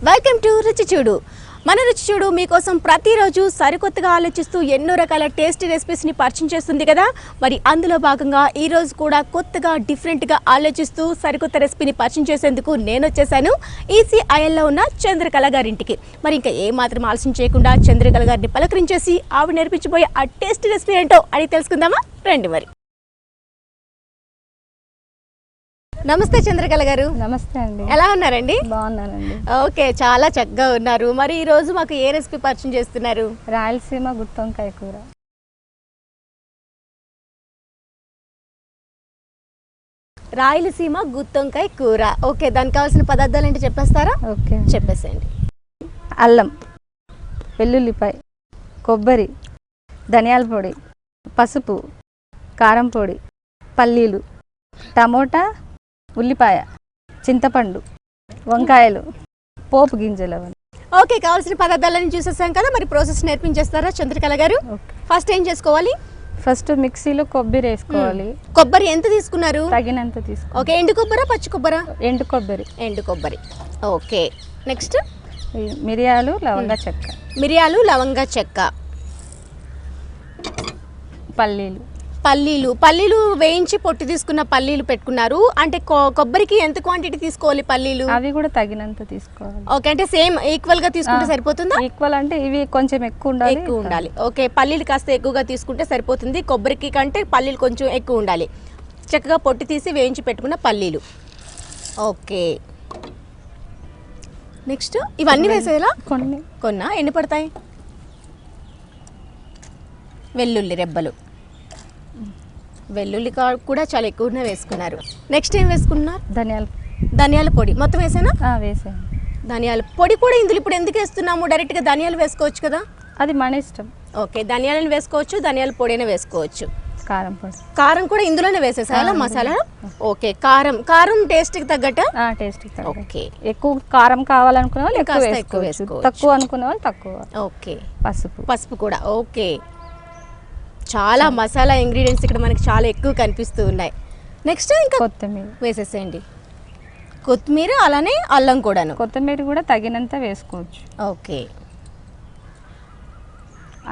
Welcome to రుచి చూడు. మన రుచి చూడు మీకోసం ప్రతిరోజు సరికొత్తగా ఆలోచిస్తూ ఎన్నో రకాల టేస్టీ రెసిపీస్ని పరిచయం చేస్తుంది కదా. మరి అందులో భాగంగా ఈరోజు కూడా కొత్తగా డిఫరెంట్గా ఆలోచిస్తూ సరికొత్త రెసిపీని పరిచయం చేసేందుకు నేను వచ్చేసాను ఈసీఐఎల్లో ఉన్న చంద్రకళ గారింటికి. మరి ఇంకా ఏమాత్రం ఆలస్యం చేయకుండా చంద్రకళ గారిని పలకరించేసి ఆవిడ నేర్పించబోయే ఆ టేస్టీ రెసిపీ ఏంటో అడిగి తెలుసుకుందామా? రండి మరి. నమస్తే చంద్రకళ గారు. నమస్తే అండి. ఎలా ఉన్నారండి? బాగున్నానండి. ఓకే, చాలా చక్కగా ఉన్నారు. మరి ఈ రోజు మాకు ఏ రెసిపీ పరిచయం చేస్తున్నారు? రాయలసీమ గుత్తొంకాయ కూర. రాయలసీమ గుత్తొంకాయ కూర. ఓకే, దానికి కావాల్సిన పదార్థాలు ఏంటి చెప్పేస్తారా? ఓకే, చెప్పేసేయండి. అల్లం, వెల్లుల్లిపాయ, కొబ్బరి, ధనియాల పొడి, పసుపు, కారం పొడి, పల్లీలు, టమోటా, ఉల్లిపాయ, చింతపండు, వంకాయలు, పోపు గింజలు. అవన్నీ ఓకే, కావాల్సిన పదార్థాలని చూసేసాం కదా. మరి ప్రాసెస్ నేర్పించేస్తారా చంద్రకళ గారు? ఫస్ట్ ఏం చేసుకోవాలి? ఫస్ట్ మిక్సీలో కొబ్బరి వేసుకోవాలి. కొబ్బరి ఎంత తీసుకున్నారు? తగినంత తీసుకోవాలి. ఓకే, ఎండు కొబ్బరా పచ్చి కొబ్బరా? ఎండు కొబ్బరి. ఎండు కొబ్బరి. ఓకే, నెక్స్ట్ మిరియాలు, లవంగా చెక్క. మిరియాలు, లవంగా చెక్క. పల్లీలు. పల్లీలు వేయించి పొట్టు తీసుకున్న పల్లీలు పెట్టుకున్నారు. అంటే కొబ్బరికి ఎంత క్వాంటిటీ తీసుకోవాలి పల్లీలు? అవి కూడా తగినంత తీసుకోవాలి. ఓకే, అంటే సేమ్ ఈక్వల్ గా తీసుకుంటే సరిపోతుందా? ఈక్వల్ అంటే ఇవి కొంచెం ఎక్కువ ఉండాలి. ఓకే, పల్లీలు కాస్త ఎక్కువగా తీసుకుంటే సరిపోతుంది. కొబ్బరికి కంటే పల్లీలు కొంచెం ఎక్కువ ఉండాలి. చక్కగా పొట్టు తీసి వేయించి పెట్టుకున్న పల్లీలు. ఓకే, నెక్స్ట్ ఇవన్నీ వేసేలా? కొన్నా ఎన్ని పడతాయి? వెల్లుల్లి రెబ్బలు. వెల్లుల్లి కూడా చాలా ఎక్కువనే వేసుకున్నారు. నెక్స్ట్ ఏం వేసుకున్నారు? ధనియాల పొడి మొత్తం వేసానా? వేసాను. ధనియాల పొడి కూడా ఇందులో ఇప్పుడు ఎందుకు వేస్తున్నాము? డైరెక్ట్గా ధనియాలు వేసుకోవచ్చు కదా. అది మన ఇష్టం. ఓకే, ధనియాలను వేసుకోవచ్చు, ధనియాల పొడినే వేసుకోవచ్చు. కారం పొడి. కారం కూడా ఇందులోనే వేసేసాలా మసాలా? ఓకే, కారం టేస్ట్కి తగ్గట్టు. ఓకే, ఎక్కువ కారం కావాలనుకునే వాళ్ళు ఎక్కువ వేసుకోవచ్చు, తక్కువ అనుకునే వాళ్ళు తక్కువ. ఓకే, పసుపు కూడా. ఓకే, చాలా మసాలా ఇంగ్రీడియంట్స్ ఇక్కడ మనకి చాలా ఎక్కువ కనిపిస్తూ ఉన్నాయి. నెక్స్ట్ ఇంకా కొత్తిమీర వేసేసేయండి. కొత్తిమీర అలానే అల్లం కూడాను. కొత్తిమీర కూడా తగినంత వేసుకోవచ్చు. ఓకే,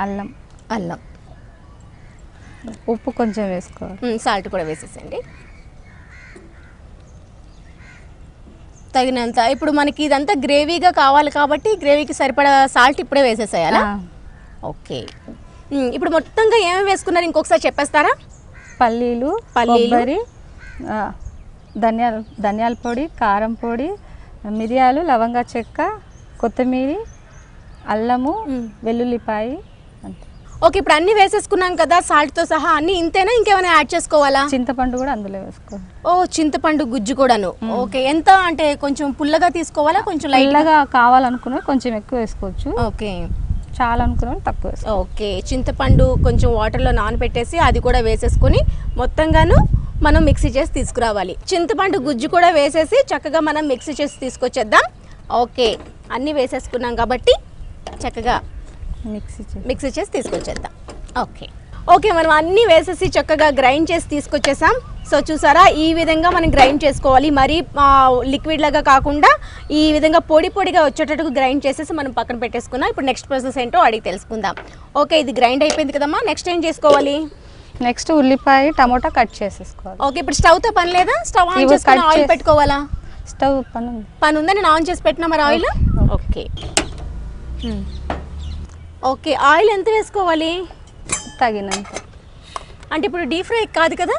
అల్లం, ఉప్పు కొంచెం వేసుకోవాలి. సాల్ట్ కూడా వేసేసేయండి తగినంత. ఇప్పుడు మనకి ఇదంతా గ్రేవీగా కావాలి కాబట్టి గ్రేవీకి సరిపడా సాల్ట్ ఇప్పుడే వేసేసేయాలా? ఓకే, ఇప్పుడు మొత్తంగా ఏమేమి వేసుకున్నారు ఇంకొకసారి చెప్పేస్తారా? పల్లీలు, కొబ్బరి, ధనియాల పొడి, కారం పొడి, మిరియాలు, లవంగా చెక్క, కొత్తిమీర, అల్లము, వెల్లుల్లిపాయ. ఓకే, ఇప్పుడు అన్ని వేసేసుకున్నాం కదా సాల్ట్తో సహా. అన్ని ఇంతేనా, ఇంకేమైనా యాడ్ చేసుకోవాలా? చింతపండు కూడా అందులో వేసుకోవాలి. ఓ, చింతపండు గుజ్జు కూడాను. ఓకే, ఎంత అంటే కొంచెం పుల్లగా తీసుకోవాలా, కొంచెం లైట్గా కావాలనుకున్నా కొంచెం ఎక్కువ వేసుకోవచ్చు. ఓకే, చాలా అనుకున్నా తక్కువ. ఓకే, చింతపండు కొంచెం వాటర్లో నానబెట్టేసి అది కూడా వేసేసుకొని మొత్తంగాను మనం మిక్సీ చేసి తీసుకురావాలి. చింతపండు గుజ్జు కూడా వేసేసి చక్కగా మనం మిక్సీ చేసి తీసుకొచ్చేద్దాం. ఓకే, అన్నీ వేసేసుకున్నాం కాబట్టి చక్కగా మిక్సీ చేసి తీసుకొచ్చేద్దాం. ఓకే, మనం అన్నీ వేసేసి చక్కగా గ్రైండ్ చేసి తీసుకొచ్చేసాం. సో చూసారా, ఈ విధంగా మనం గ్రైండ్ చేసుకోవాలి. మరీ లిక్విడ్ లాగా కాకుండా ఈ విధంగా పొడిగా వచ్చేటట్టుగా గ్రైండ్ చేసేసి మనం పక్కన పెట్టేసుకున్నాం. ఇప్పుడు నెక్స్ట్ ప్రాసెస్ ఏంటో అడిగి తెలుసుకుందాం. ఓకే, ఇది గ్రైండ్ అయిపోయింది కదమ్మా. నెక్స్ట్ ఏం చేసుకోవాలి? నెక్స్ట్ ఉల్లిపాయ, టమోటా కట్ చేసేసుకోవాలి. ఓకే, ఇప్పుడు స్టవ్తో పని లేదా? స్టవ్ ఆన్ చేసుకొని ఆయిల్ పెట్టుకోవాలా? స్టవ్ పని ఉందా? నేను ఆన్ చేసి పెట్టినా మరి ఆయిల్. ఓకే, ఆయిల్ ఎంత వేసుకోవాలి? తగినంత. అంటే ఇప్పుడు డీప్ ఫ్రై కాదు కదా?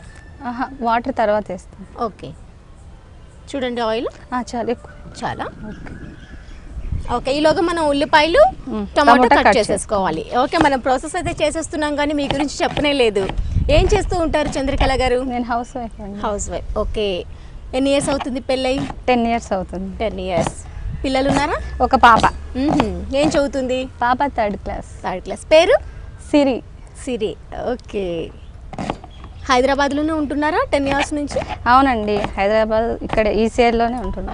వాటర్ తర్వాత వేస్తాం. ఓకే, చూడండి ఆయిల్ చాలా. ఓకే, ఈలోగా మనం ఉల్లిపాయలు, టమాటా కట్ చేసేసుకోవాలి. ఓకే, మనం ప్రాసెస్ అయితే చేసేస్తున్నాం కానీ మీ గురించి చెప్పనే లేదు. ఏం చేస్తూ ఉంటారు చంద్రకళ గారు? నేను హౌస్ వైఫ్. ఓకే, ఎన్ని ఇయర్స్ అవుతుంది పెళ్ళై? 10 years అవుతుంది. 10 years. పిల్లలు ఉన్నారా? ఒక పాప. ఏం చదువుతుంది? పాప థర్డ్ క్లాస్. పేరు? సిరి. ఓకే, హైదరాబాద్లోనే ఉంటున్నారా 10 years నుంచి? అవునండి, హైదరాబాద్ ఇక్కడ ఈసీఐలోనే ఉంటున్నా.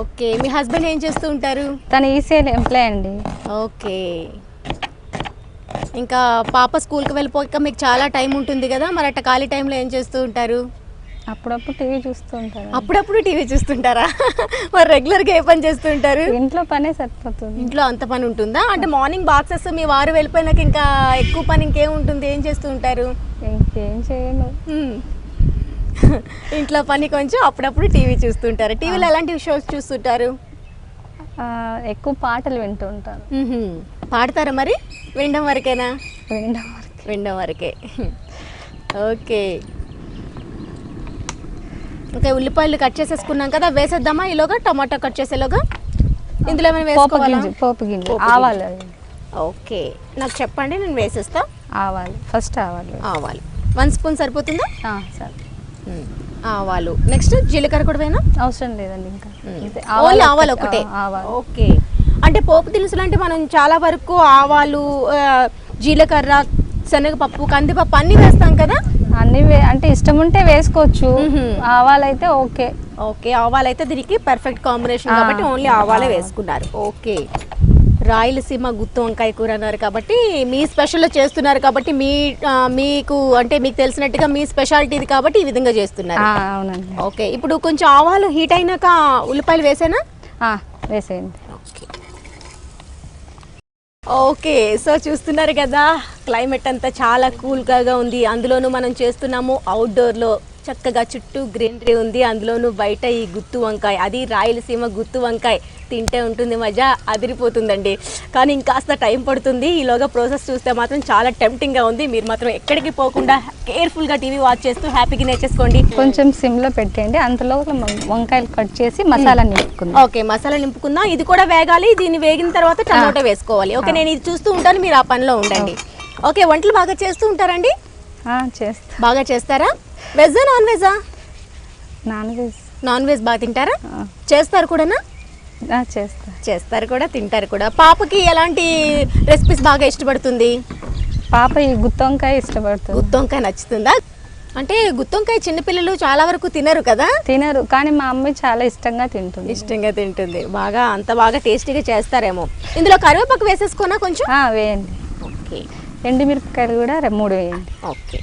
ఓకే, మీ హస్బెండ్ ఏం చేస్తూ ఉంటారు? తను ఈసీఐ ఎంప్లాయ్ అండి. ఓకే, ఇంకా పాప స్కూల్కి వెళ్ళిపోయాక మీకు చాలా టైం ఉంటుంది కదా, మరి అట్ట ఖాళీ టైంలో ఏం చేస్తూ ఉంటారు? అప్పుడప్పుడు టీవీ చూస్తూ ఉంటాను. అప్పుడప్పుడు టీవీ చూస్తుంటారా? మరి రెగ్యులర్గా ఏ పని చేస్తుంటారు? ఇంట్లో పనే సరిపోతుంది. ఇంట్లో అంత పని ఉంటుందా? అంటే మార్నింగ్ బాక్సెస్ మీ వారు వెళ్ళిపోయినాక ఇంకా ఎక్కువ పని ఇంకేం ఉంటుంది? ఏం చేస్తూ ఉంటారు? ఇంకేం చేయను. ఇంట్లో పని కొంచెం, అప్పుడప్పుడు టీవీ చూస్తుంటారు. టీవీలో ఎలాంటి షోస్ చూస్తుంటారు? ఎక్కువ పాటలు వింటూ ఉంటాను. పాడతారా మరి? వినడం వరకేనా? వినడం వరకే. ఓకే. ఓకే, ఉల్లిపాయలు కట్ చేసేసుకున్నాం కదా, వేసేద్దామా ఈలోగా? టమాటా కట్ చేసేలోగా ఇందులో ఏమైనా వేసుకోవాలా? పోపు గింజ, ఆవాలు. ఓకే, నాకు చెప్పండి, నేను వేసేస్తా. ఆవాలు ఫస్ట్. ఆవాలు 1 స్పూన్ సరిపోతుందా? సరే. ఆవాలు. నెక్స్ట్ జీలకర్ర కూడా వేనా? అవసరం లేదండి, ఇంకా ఓన్లీ ఆవాలు ఒకటే. ఆవాలు. ఓకే. అంటే పోపు దినుసులు అంటే మనం చాలా వరకు ఆవాలు, జీలకర్ర, శనగపప్పు, కందిపప్పు అన్నీ వేస్తాం కదా? అన్ని అంటే ఇష్టం ఉంటే వేసుకోవచ్చు. ఆవాలు అయితే ఓకే. ఓకే, ఆవాలు అయితే దీనికి పర్ఫెక్ట్ కాంబినేషన్ కాబట్టి ఓన్లీ ఆవాలే వేసుకున్నారు. ఓకే. రాయలసీమ గుత్తి వంకాయ కూర అన్నారు కాబట్టి మీ స్పెషల్లో చేస్తున్నారు కాబట్టి మీకు అంటే మీకు తెలిసినట్టుగా మీ స్పెషాలిటీ ఇది కాబట్టి ఈ విధంగా చేస్తున్నారు. అవునండి. ఓకే, ఇప్పుడు కొంచెం ఆవాలు హీట్ అయినాక ఉల్లిపాయలు వేసేనా? వేసేయండి. ఓకే, సో చూస్తున్నారు కదా, క్లైమేట్ అంతా చాలా కూల్గా ఉంది. అందులోనూ మనం చేస్తున్నాము అవుట్డోర్లో, చక్కగా చుట్టూ గ్రీనరీ ఉంది. అందులోనూ బయట ఈ గుత్తి వంకాయ, అది రాయలసీమ గుత్తి వంకాయ తింటే ఉంటుంది మజా, అదిరిపోతుందండి. కానీ ఇంకాస్త టైం పడుతుంది. ఈలోగా ప్రాసెస్ చూస్తే మాత్రం చాలా టెంప్టింగ్గా ఉంది. మీరు మాత్రం ఎక్కడికి పోకుండా కేర్ఫుల్గా టీవీ వాచ్ చేస్తూ హ్యాపీగా నేర్చేసుకోండి. కొంచెం సిమ్లో పెట్టండి, అంతలో వంకాయలు కట్ చేసి మసాలా నింపుకుందాం. ఓకే, మసాలా నింపుకుందాం. ఇది కూడా వేగాలి. దీన్ని వేగిన తర్వాత టమాటో వేసుకోవాలి. ఓకే, నేను ఇది చూస్తూ ఉంటాను, మీరు ఆ పనిలో ఉండండి. ఓకే, వంటలు బాగా చేస్తూ ఉంటారండి? చేస్తా. బాగా చేస్తారా? వెజ్జా నాన్ వెజ్జా? నాన్ వెజ్ బాగా తింటారా? చేస్తారు కూడానా? చేస్తారు కూడా, తింటారు కూడా. పాపకి ఎలాంటి రెసిపీస్ బాగా ఇష్టపడుతుంది? పాప ఈ గుత్తి వంకాయ ఇష్టపడుతుంది. గుత్తి వంకాయ నచ్చుతుందా? అంటే గుత్తి వంకాయ చిన్నపిల్లలు చాలా వరకు తినరు కదా? తినరు, కానీ మా అమ్మాయి చాలా ఇష్టంగా తింటుంది. బాగా అంత బాగా టేస్టీగా చేస్తారేమో. ఇందులో కరివేపాకు వేసేసుకున్నా కొంచెం? వేయండి. ఓకే. ఎండుమిరపకాయలు కూడా 3 వేయండి. ఓకే.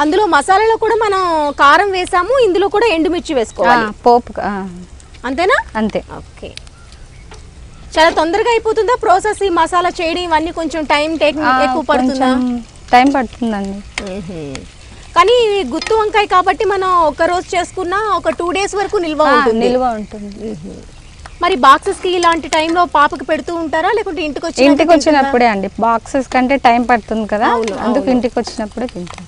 అందులో మసాలాలో కూడా మనం కారం వేసాము, ఇందులో కూడా ఎండుమిర్చి వేసుకోవాలి. పోపు అంతేనా? అంతే. ఓకే, చాలా తొందరగా అయిపోతుందా ప్రాసెస్? ఈ మసాలా చేయడం ఇవన్నీ కొంచెం ఎక్కువ పడుతుందా? టైం పడుతుందండి. కానీ గుత్తి వంకాయ కాబట్టి మనం ఒక రోజు చేసుకున్నా ఒక 2 days వరకు నిల్వ ఉంటుంది. మరి బాక్సెస్ కి ఇలాంటి టైంలో పాపకి పెడుతూ ఉంటారా, లేకుంటే ఇంటికి వచ్చినప్పుడే అండి? బాక్సెస్ కంటే టైం పడుతుంది కదా, అందుకు ఇంటికి వచ్చినప్పుడే తింటాం.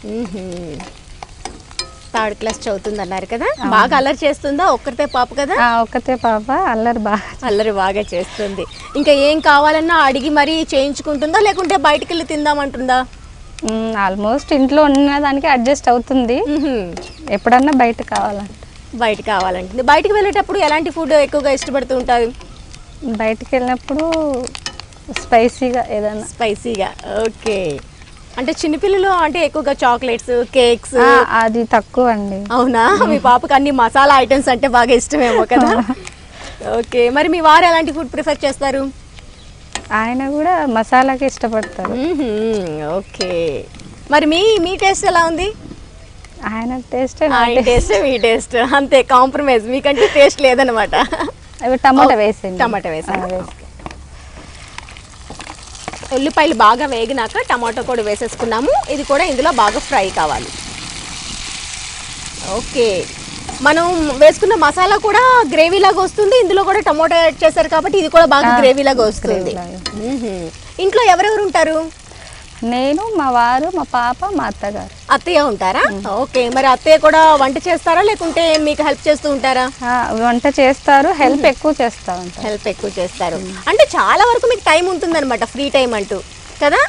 3rd class చదువుతుంది అన్నారు కదా, బాగా అల్లరి చేస్తుందా? ఒక్కతే పాప కదా? ఒక్కతే పాప, అల్లరి బాగా చేస్తుంది. ఇంకా ఏం కావాలన్నా అడిగి మరీ చేయించుకుంటుందా, లేకుంటే బయటికి వెళ్ళి తిందామంటుందా? ఆల్మోస్ట్ ఇంట్లో ఉన్న దానికి అడ్జస్ట్ అవుతుంది. ఎప్పుడన్నా బయట కావాలంటే బయటికి వెళ్ళేటప్పుడు ఎలాంటి ఫుడ్ ఎక్కువగా ఇష్టపడుతూ ఉంటారు? బయటికి వెళ్ళినప్పుడు స్పైసీగా ఏదైనా. ఓకే. అంటే చిన్నపిల్లలు అంటే ఎక్కువగా చాక్లెట్స్, కేక్స్ అది తక్కువ అండి. అవునా? మీ పాపకి అన్ని మసాలా ఐటమ్స్ అంటే బాగా ఇష్టమేమో కదా? ఓకే, మరి మీ వారు ఎలాంటి ఫుడ్ ప్రిఫర్ చేస్తారు? ఆయన కూడా మసాలాకి ఇష్టపడతారు. ఓకే, మరి మీ టేస్ట్ ఎలా ఉంది? ఆయన టేస్ట్ మీ టేస్ట్ అంతే, కాంప్రమైజ్. మీకంటే టేస్ట్ లేదనమాట. టమాటా వేసేయండి. ఉల్లిపాయలు బాగా వేగినాక టమాటో కూడా వేసేసుకున్నాము. ఇది కూడా ఇందులో బాగా ఫ్రై కావాలి. ఓకే, మనం వేసుకున్న మసాలా కూడా గ్రేవీ లాగా వస్తుంది. ఇందులో కూడా టమాటో యాడ్ చేశారు కాబట్టి ఇది కూడా బాగా గ్రేవీ లాగా వస్తుంది. ఇంట్లో ఎవరెవరు ఉంటారు? నేను, మా వారు, మా పాప, మా అత్తగారు. అత్తయ్య ఉంటారా? ఓకే, మరి అత్తయ్య కూడా వంట చేస్తారా, లేకుంటే మీకు హెల్ప్ చేస్తూ ఉంటారా? వంట చేస్తారు, హెల్ప్ ఎక్కువ చేస్తారు. అంటే చాలా వరకు మీకు టైం ఉంటుంది అనమాట, ఫ్రీ టైం అంటూ కదా?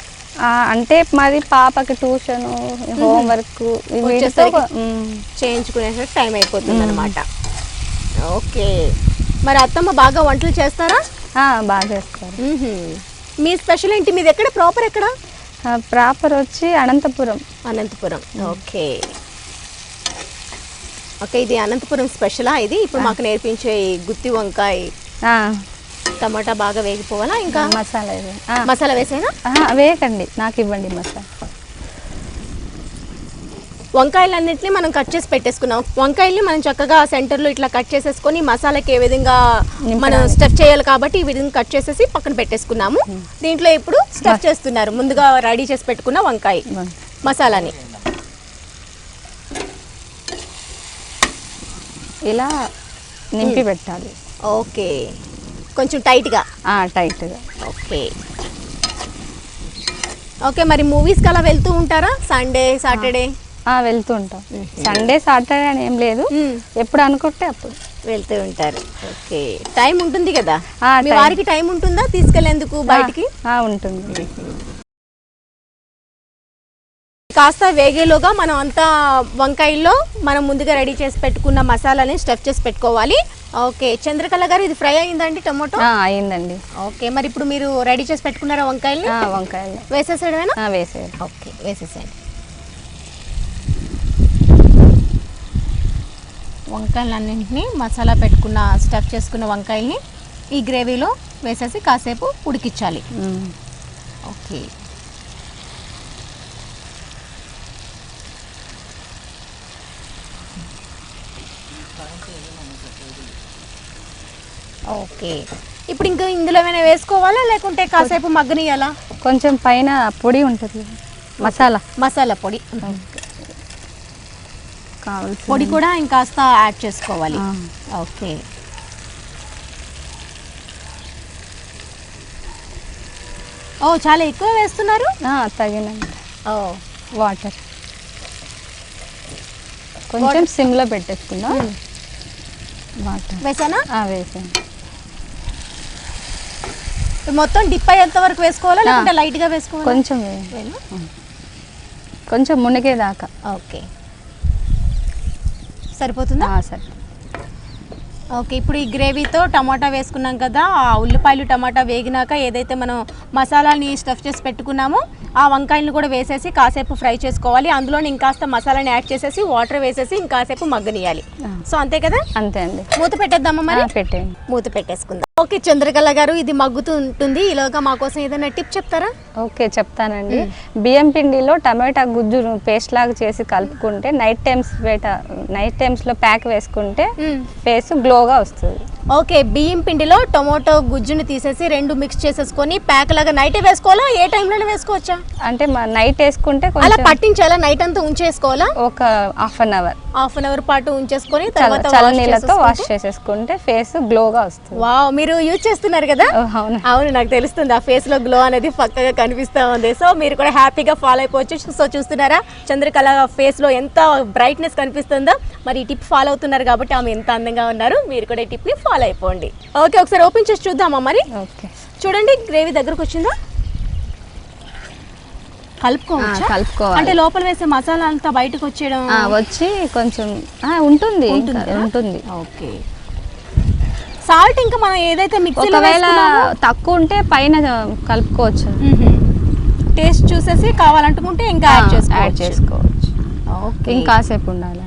అంటే మాది పాపకి ట్యూషన్, హోంవర్క్ చేయించుకునేసరికి టైం అయిపోతుంది అనమాట. ఓకే, మరి అత్తమ్మ బాగా వంటలు చేస్తారా? బాగా చేస్తారు. మీ స్పెషల్ ఏంటి? మీది ఎక్కడ? ప్రాపర్ ఎక్కడ? ప్రాపర్ వచ్చి అనంతపురం. ఓకే, ఇది అనంతపురం స్పెషలా? ఇది ఇప్పుడు మాకు నేర్పించే గుత్తి వంకాయ టమాటా బాగా వేగిపోవాలా? ఇంకా మసాలా ఇది. మసాలా వేసేనా? వేయకండి, నాకు ఇవ్వండి మసాలా. వంకాయలన్నింటినీ మనం కట్ చేసి పెట్టేసుకున్నాం. వంకాయల్ని మనం చక్కగా సెంటర్లో ఇట్లా కట్ చేసేసుకొని మసాలాకి ఏ విధంగా మనం స్టఫ్ చేయాలి కాబట్టి ఈ విధంగా కట్ చేసేసి పక్కన పెట్టేసుకున్నాము. దీంట్లో ఇప్పుడు స్టఫ్ చేస్తున్నారు ముందుగా రెడీ చేసి పెట్టుకున్న వంకాయ మసాలాని. ఇలా నింపి పెట్టాలి. ఓకే, కొంచెం టైట్గా. టైట్గా. Okay okay. మరి మూవీస్కి అలా వెళ్తూ ఉంటారా సండే సాటర్డే? వెళ్తూ ఉంటాం. సండే సాటర్డే అని ఏం లేదు, ఎప్పుడు అనుకుంటే అప్పుడు వెళ్తూ ఉంటారు. ఓకే, టైం ఉంటుంది కదా మీ వారికి? టైం ఉంటుందా తీసుకెళ్లేందుకు బయటికి? ఉంటుంది. కాస్త వేగేలోగా మనం అంతా వంకాయల్లో మనం ముందుగా రెడీ చేసి పెట్టుకున్న మసాలాని స్టఫ్ చేసి పెట్టుకోవాలి. ఓకే, చంద్రకళ గారు ఇది ఫ్రై అయిందండి టమాటో? అయిందండి. ఓకే, మరి ఇప్పుడు మీరు రెడీ చేసి పెట్టుకున్నారా వంకాయలు? వంకాయలు వేసేసేయడమేనా? వేసేయండి. ఓకే, వేసేసేయండి. వంకాయలన్నింటినీ మసాలా పెట్టుకున్న స్టఫ్ చేసుకున్న వంకాయల్ని ఈ గ్రేవీలో వేసేసి కాసేపు ఉడికించాలి. Okay, okay. ఇప్పుడు ఇంకా ఇందులో ఏమైనా వేసుకోవాలా లేకుంటే కాసేపు మగ్గనియాలా? కొంచెం పైన పొడి ఉంటుంది, మసాలా పొడి కావాలి. పొడి కూడా ఇంకాస్త యాడ్ చేసుకోవాలి. ఓకే, చాలా ఎక్కువ వేస్తున్నారు. తగినంత వాటర్ కొంచెం సిమ్లో పెట్టేసుకున్నా. వాటర్ వేసానా? వేసాను. మొత్తం డిప్ అయ్యేంత వరకు వేసుకోవాలా లేకుంటే లైట్గా వేసుకోవాలా? కొంచెం మునిగేదాకా. ఓకే, సరిపోతుందా? సరే. ఓకే, ఇప్పుడు ఈ గ్రేవీతో టమాటా వేసుకున్నాం కదా, ఆ ఉల్లిపాయలు టమాటా వేగినాక ఏదైతే మనం మసాలాని స్టఫ్ చేసి పెట్టుకున్నామో ఆ వంకాయలను కూడా వేసేసి కాసేపు ఫ్రై చేసుకోవాలి. అందులో ఇంకాస్త మసాలాని యాడ్ చేసేసి వాటర్ వేసేసి ఇంకాసేపు మగ్గనియాలి. సో అంతే కదా? అంతే అండి. మూత పెట్టేద్దామా మరి? పెట్టేయండి. మూత పెట్టేసుకుందాం. ఓకే చంద్రకళ గారు, ఇది మగ్గుతూ ఉంటుంది. ఈలోగా మా కోసం ఏదైనా టిప్ చెప్తారా? ఓకే, చెప్తానండి. బియ్యం పిండిలో టమాటా గుజ్జును పేస్ట్ లాగా చేసి కలుపుకుంటే నైట్ టైమ్స్లో ప్యాక్ వేసుకుంటే ఫేస్ గ్లోగా వస్తుంది. ఓకే, బియ్యం పిండిలో టొమాటో గుజ్జుని తీసేసి రెండు మిక్స్ చేసేసుకొని ప్యాక్ లాగా నైట్ వేసుకోవాలా? ఏ టైంలోనే వేసుకోవచ్చా? అంటే నైట్ వేసుకుంటే అలా పట్టించాలా? నైట్ అంతా ఉంచేసుకోవాలా? ఒక హాఫ్ అన్ అవర్ పాటు ఉంచేసుకొని చల్ల నీళ్ళతో వాష్ చేసేసుకుంటే ఫేస్ గ్లోగా వస్తుంది. వావ్, మీరు యూజ్ చేస్తున్నారు కదా? అవును, నాకు తెలుస్తుంది. ఆ ఫేస్ లో గ్లో అనేది పక్కగా కనిపిస్తా ఉంది. సో మీరు కూడా హ్యాపీగా ఫాలో అయిపోవచ్చు. సో చూస్తున్నారా చంద్రకళ ఫేస్ లో ఎంత బ్రైట్నెస్ కనిపిస్తుందో? మరి ఈ టిప్ ఫాలో అవుతున్నారు కాబట్టి ఆమె ఎంత అందంగా ఉన్నారు. మీరు కూడా ఈ టిప్ ని ఫాలో అయిపోండి. ఓకే, ఒకసారి ఓపెన్ చేసి చూద్దామా మరి? ఓకే, చూడండి గ్రేవీ దగ్గరకు వచ్చిందా? కలుపుకోవాలి. అంటే లోపల వేసే మసాలా అంతా బయటకు వచ్చేయడం వచ్చి కొంచెం ఉంటుంది. ఓకే, సాల్ట్ ఇంకా మనం ఏదైతే మిక్సీలో తక్కువ ఉంటే పైన కలుపుకోవచ్చు. టేస్ట్ చూసేసి కావాలంటుకుంటే ఇంకా యాడ్ చేసుకోవచ్చు. ఓకే, ఇంకాసేపు ఉండాలి.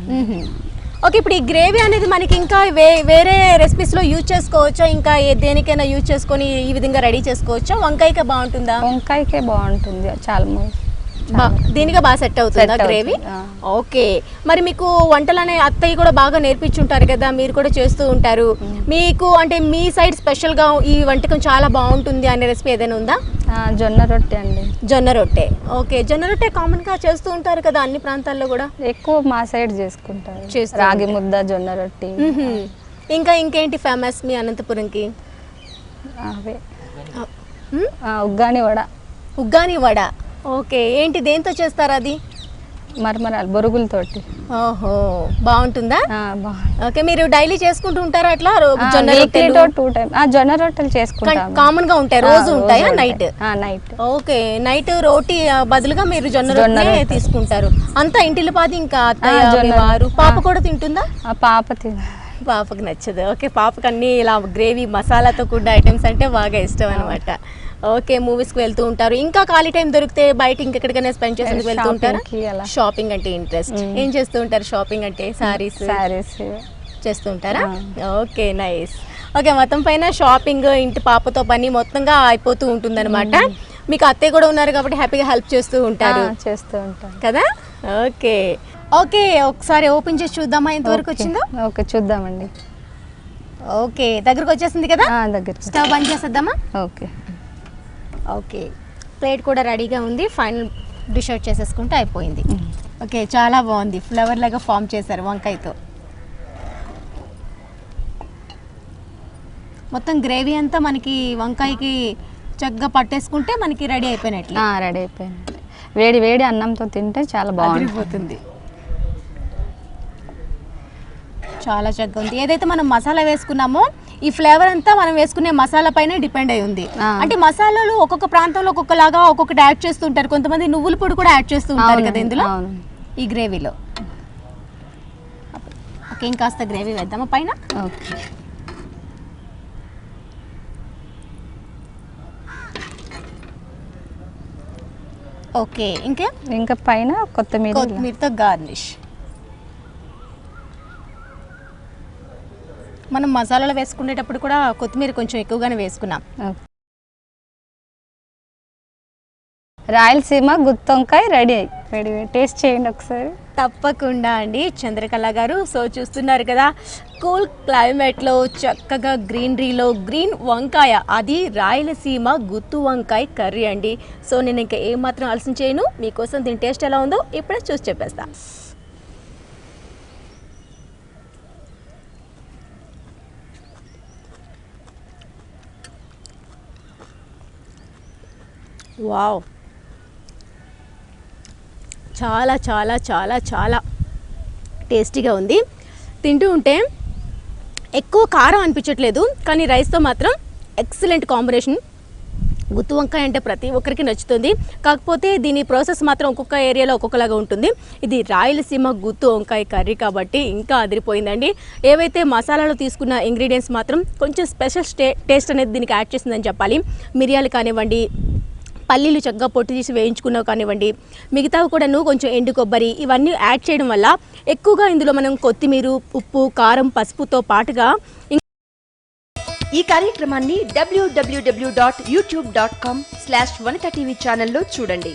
ఓకే, ఇప్పుడు ఈ గ్రేవీ అనేది మనకి ఇంకా వేరే రెసిపీస్లో యూజ్ చేసుకోవచ్చా? ఇంకా దేనికైనా యూజ్ చేసుకొని ఈ విధంగా రెడీ చేసుకోవచ్చా? వంకాయకే బాగుంటుందా? వంకాయకే బాగుంటుంది. చాలా దీనిగా బాగా సెట్ అవుతుందా గ్రేవీ? ఓకే, మరి మీకు వంటలనే అత్తయ్య కూడా బాగా నేర్పించుంటారు కదా, మీరు కూడా చేస్తూ ఉంటారు. మీకు అంటే మీ సైడ్ స్పెషల్గా ఈ వంటకం చాలా బాగుంటుంది అనే రెసిపీ ఏదైనా ఉందా? జొన్న రొట్టె అండి. జొన్న రొట్టె. ఓకే, జొన్న రొట్టె కామన్గా చేస్తూ ఉంటారు కదా అన్ని ప్రాంతాల్లో కూడా? ఎక్కువ మా సైడ్ చేసుకుంటారు. రాగి ముద్ద, జొన్న రొట్టె. ఇంకేంటి ఫేమస్ మీ అనంతపురంకి? అవే ఉగ్గాని వడ. ఓకే, ఏంటి దేంతో చేస్తారు అది? మరమరాలు, బొరుగులతోటి. ఓహో, బాగుంటుందా? ఓకే, మీరు డైలీ చేసుకుంటూ ఉంటారా అట్లా? జొన్న రొట్టెలు చేసుకుంటాం. కామన్ గా ఉంటాయి, రోజు ఉంటాయా? నైట్. ఓకే, నైట్ రోటీ బదులుగా మీరు జొన్న రొట్టె తీసుకుంటారు. అంతా ఇంటిల్లిపాది. ఇంకా అత్తయ్య పాప కూడా తింటుందా? పాపకు నచ్చదు. ఓకే, పాపకు అన్ని ఇలా గ్రేవీ మసాలాతో కూడిన ఐటమ్స్ అంటే బాగా ఇష్టం అనమాట. ఓకే, మూవీస్కి వెళ్తూ ఉంటారు. ఇంకా ఖాళీ టైం దొరికితే బయట ఇంకెక్కడికైనా స్పెండ్ చేసేందుకు వెళ్తూ ఉంటారు? షాపింగ్ అంటే ఇంట్రెస్ట్. ఏం చేస్తూ ఉంటారు షాపింగ్ అంటే? సారీస్ చేస్తూ ఉంటారా? Okay, nice. ఓకే, మొత్తం పైన షాపింగ్, ఇంటి పాపతో పని మొత్తంగా అయిపోతూ ఉంటుందన్నమాట. మీకు అత్తయ్య కూడా ఉన్నారు కాబట్టి హ్యాపీగా హెల్ప్ చేస్తూ ఉంటారు. చేస్తూ ఉంటాను కదా. ఓకే ఓకే, ఒకసారి ఓపెన్ చేసి చూద్దామా ఎంతవరకు వచ్చిందో. ఓకే చూద్దామండి. ఓకే, దగ్గరకు వచ్చేసింది కదా. దగ్గర స్టవ్ బంద్ చేసేద్దామా. ఓకే ఓకే, ప్లేట్ కూడా రెడీగా ఉంది. ఫైనల్ డిష్ అవుట్ చేసేసుకుంటే అయిపోయింది. ఓకే, చాలా బాగుంది. ఫ్లవర్ లాగా ఫామ్ చేశారు వంకాయతో. మొత్తం గ్రేవీ అంతా మనకి వంకాయకి చక్కగా పట్టేసుకుంటే మనకి రెడీ అయిపోయినట్లు. రెడీ అయిపోయింది. వేడి వేడి అన్నంతో తింటే చాలా బాగుంటుంది. చాలా చక్కగా ఉంది. ఏదైతే మనం మసాలా వేసుకున్నామో ఈ ఫ్లేవర్ అంతా మనం వేసుకునే మసాలా పైన డిపెండ్ అయి ఉంది. అంటే మసాలాలు ఒక్కొక్క ప్రాంతంలో ఒక్కొక్కలాగా ఒక్కొక్కటి యాడ్ చేస్తుంటారు. కొంతమంది నువ్వుల పొడి కూడా యాడ్ చేస్తూ ఉంటారు కదా ఇందులో, ఈ గ్రేవీలో. ఓకే, ఇంకాస్త గ్రేవీ వేద్దామా పైన. ఓకే ఓకే, ఇంకా పైన కొత్తిమీరతో గార్నిష్. మనం మసాలాలు వేసుకునేటప్పుడు కూడా కొత్తిమీర కొంచెం ఎక్కువగానే వేసుకున్నాం. రాయలసీమ గుత్తొంకాయ రెడీ. టేస్ట్ చేయండి ఒకసారి. తప్పకుండా అండి చంద్రకళ గారు. సో చూస్తున్నారు కదా, కూల్ క్లైమేట్లో చక్కగా గ్రీనరీలో గ్రీన్ వంకాయ, అది రాయలసీమ గుత్తు వంకాయ కర్రీ అండి. సో నేను ఇంకా ఏమాత్రం ఆలస్యం చేయను, మీకోసం దీని టేస్ట్ ఎలా ఉందో ఇప్పుడే చూసి చెప్పేస్తా. వావ్, చాలా చాలా చాలా చాలా టేస్టీగా ఉంది. తింటూ ఉంటే ఎక్కువ కారం అనిపించట్లేదు, కానీ రైస్తో మాత్రం ఎక్సలెంట్ కాంబినేషన్. గుత్తు వంకాయ అంటే ప్రతి ఒక్కరికి నచ్చుతుంది. కాకపోతే దీని ప్రాసెస్ మాత్రం ఒక్కొక్క ఏరియాలో ఒక్కొక్కలాగా ఉంటుంది. ఇది రాయలసీమ గుత్తు వంకాయ కర్రీ కాబట్టి ఇంకా అదిరిపోయిందండి. ఏవైతే మసాలాలో తీసుకున్న ఇంగ్రీడియంట్స్ మాత్రం కొంచెం స్పెషల్ టేస్ట్ అనేది దీనికి యాడ్ చేసిందని చెప్పాలి. మిరియాలు కానివ్వండి, పల్లీలు చక్కగా పొట్టు తీసి వేయించుకున్నావు కానివ్వండి, మిగతావి కూడాను కొంచెం ఎండు కొబ్బరి, ఇవన్నీ యాడ్ చేయడం వల్ల ఎక్కువగా ఇందులో మనం కొత్తిమీర, ఉప్పు, కారం, పసుపుతో పాటుగా ఈ కార్యక్రమాన్ని www.youtube.com/vanitaTV ఛానల్లో చూడండి.